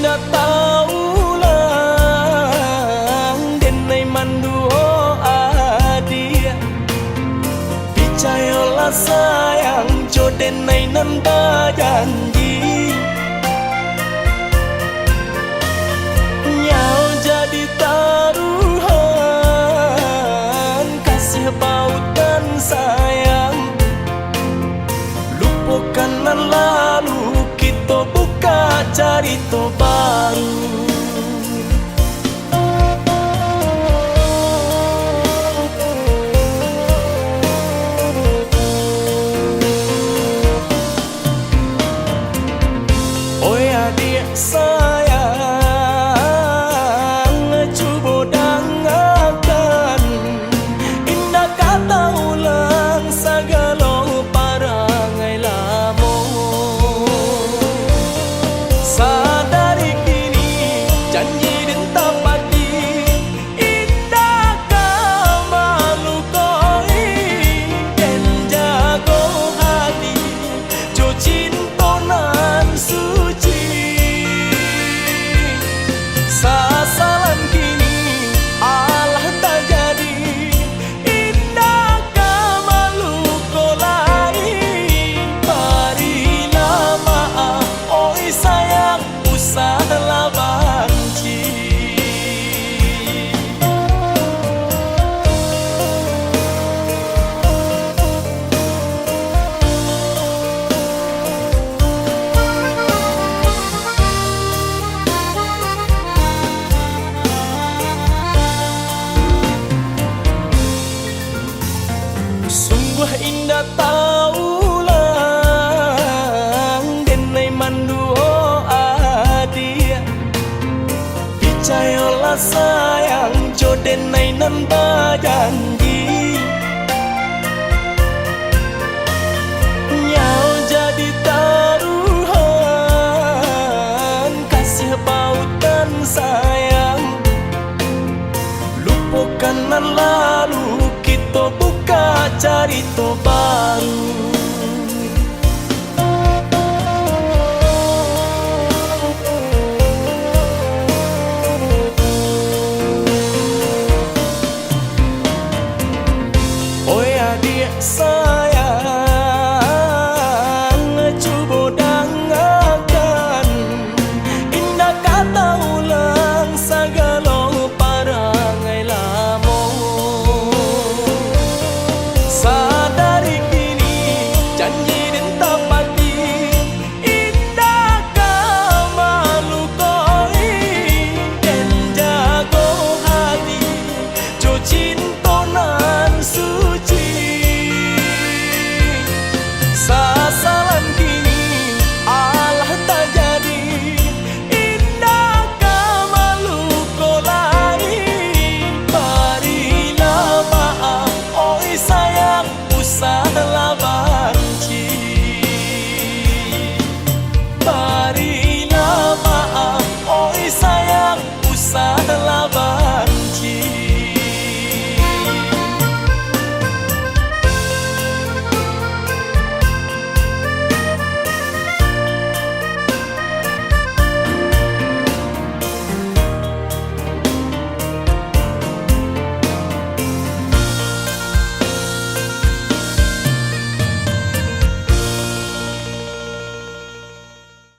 indah taulang denai mandu adia percayalah sayang jodenai nan berjanji nyau jadi taruhan kasih pautan sayang lupakan nan lalu kita buka cerita baru. Oi adik sayang, cuba dengarkan indah kata ulang segala parangai lama. Sadari kini janji dan tapati indah malu koi dan jago hati jo cinta nan suci. Sasalan kini Allah tak jadi indah malu kolai barilah maaf oi sayang usahlah banci. Sungguh indah taulang denai mandu adia percayalah sayang jodenai nan berjanji nyau jadi taruhan kasih pautan sayang lupakan nan lalu kita buka cerita baru.